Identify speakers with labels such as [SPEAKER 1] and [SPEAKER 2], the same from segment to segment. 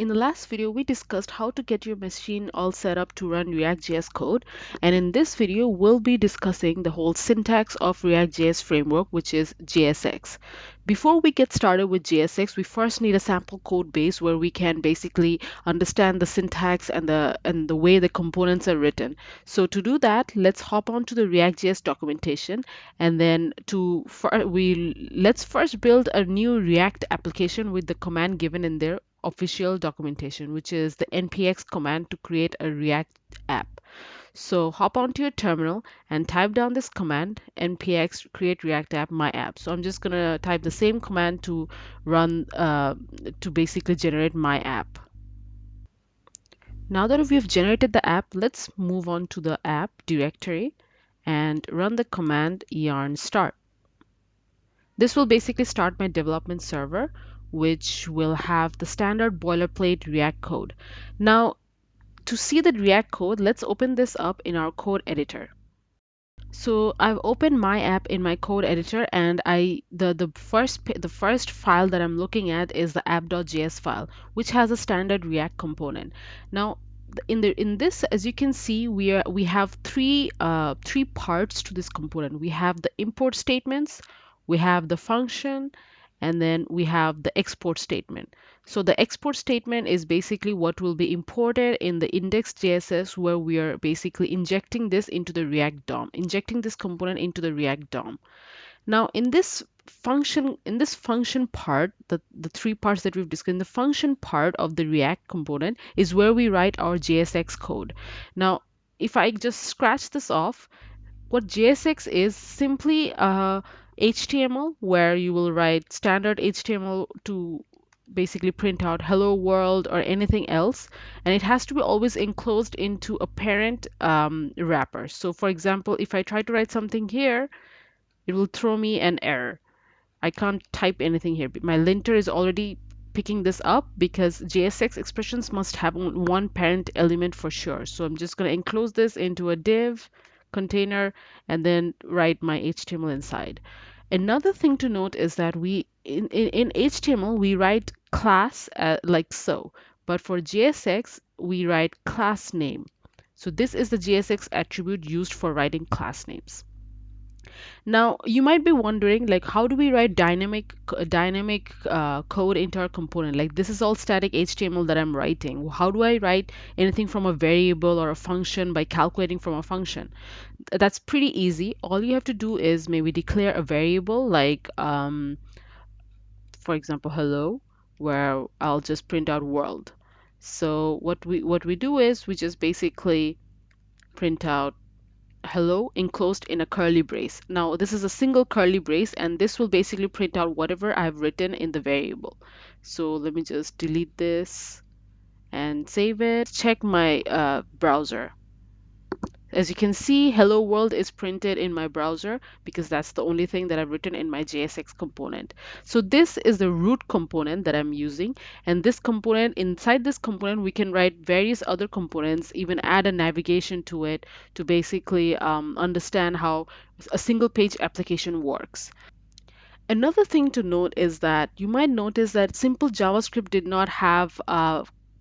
[SPEAKER 1] In the last video, we discussed how to get your machine all set up to run ReactJS code. And in this video, we'll be discussing the whole syntax of ReactJS framework, which is JSX. Before we get started with JSX, we first need a sample code base where we can basically understand the syntax and the way the components are written. So to do that, let's hop on to the ReactJS documentation, and then let's first build a new React application with the command given in there official documentation, which is the npx command to create a React app. So hop onto your terminal and type down this command, npx create React app my app. So I'm just gonna type the same command to run to basically generate my app. Now that we've generated the app, let's move on to the app directory and run the command yarn start. This will basically start my development server, which will have the standard boilerplate React code. Now, to see the React code, let's open this up in our code editor. So I've opened my app in my code editor, and the first file that I'm looking at is the app.js file, which has a standard React component. Now, in this, as you can see, we have three parts to this component. We have the import statements, we have the function, and then we have the export statement. So the export statement is basically what will be imported in the index.js, where we are basically injecting this into the React DOM, injecting this component into the React DOM. Now in this function part, the three parts that we've discussed, in the function part of the React component is where we write our JSX code. Now, if I just scratch this off, what JSX is simply HTML, where you will write standard HTML to basically print out hello world or anything else, and it has to be always enclosed into a parent wrapper. So for example, if I try to write something here, it will throw me an error. I can't type anything here. My linter is already picking this up because JSX expressions must have one parent element for sure. So I'm just going to enclose this into a div container and then write my HTML inside. Another thing to note is that in HTML we write class like so, but for JSX we write class name. So this is the JSX attribute used for writing class names. Now you might be wondering, like, how do we write dynamic code into our component? Like, this is all static HTML that I'm writing. How do I write anything from a variable or a function by calculating from a function? That's pretty easy. All you have to do is maybe declare a variable like, for example, hello, where I'll just print out world. So what we do is we just basically print out hello enclosed in a curly brace. Now this is a single curly brace, and this will basically print out whatever I've written in the variable. So let me just delete this and save it. Check my browser. As you can see, hello world is printed in my browser because that's the only thing that I've written in my JSX component. So this is the root component that I'm using, and this component, inside this component, we can write various other components, even add a navigation to it to basically understand how a single page application works. Another thing to note is that you might notice that simple JavaScript did not have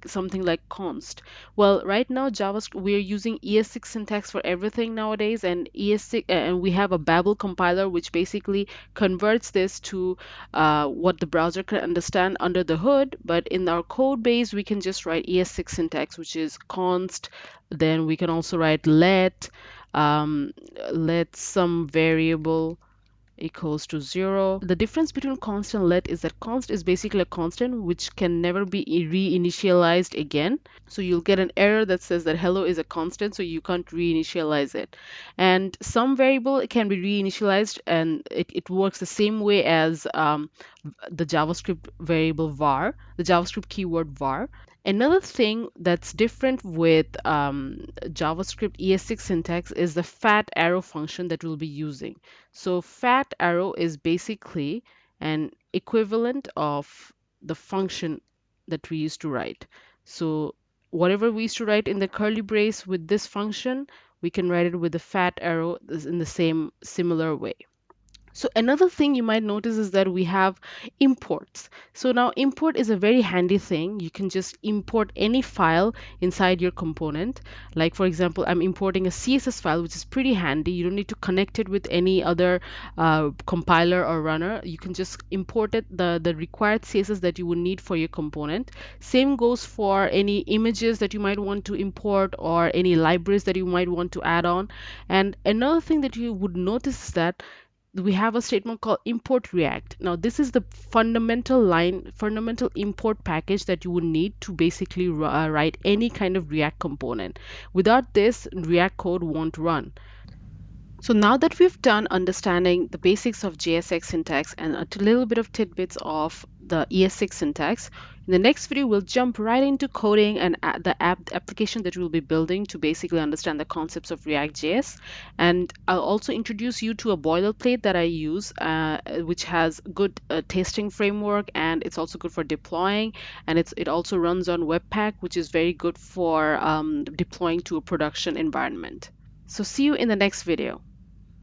[SPEAKER 1] something like const. Well, right now JavaScript, we're using ES6 syntax for everything nowadays, and ES6 and we have a Babel compiler which basically converts this to what the browser can understand under the hood. But in our code base, we can just write ES6 syntax, which is const. Then we can also write let some variable equals to 0. The difference between const and let is that const is basically a constant which can never be reinitialized again. So you'll get an error that says that hello is a constant, so you can't reinitialize it. And some variable can be reinitialized, and it works the same way as the JavaScript variable var, the JavaScript keyword var. Another thing that's different with JavaScript ES6 syntax is the fat arrow function that we'll be using. So fat arrow is basically an equivalent of the function that we used to write. So whatever we used to write in the curly brace with this function, we can write it with the fat arrow in the same similar way. So another thing you might notice is that we have imports. So now import is a very handy thing. You can just import any file inside your component. Like for example, I'm importing a CSS file, which is pretty handy. You don't need to connect it with any other compiler or runner. You can just import it, the required CSS that you would need for your component. Same goes for any images that you might want to import or any libraries that you might want to add on. And another thing that you would notice is that we have a statement called import react. Now this is the fundamental import package that you would need to basically write any kind of React component. Without this, React code won't run. So now that we've done understanding the basics of JSX syntax and a little bit of tidbits of the ES6 syntax, in the next video we'll jump right into coding and the application that we'll be building to basically understand the concepts of ReactJS. And I'll also introduce you to a boilerplate that I use, which has good testing framework, and it's also good for deploying, and it also runs on Webpack, which is very good for deploying to a production environment. So see you in the next video.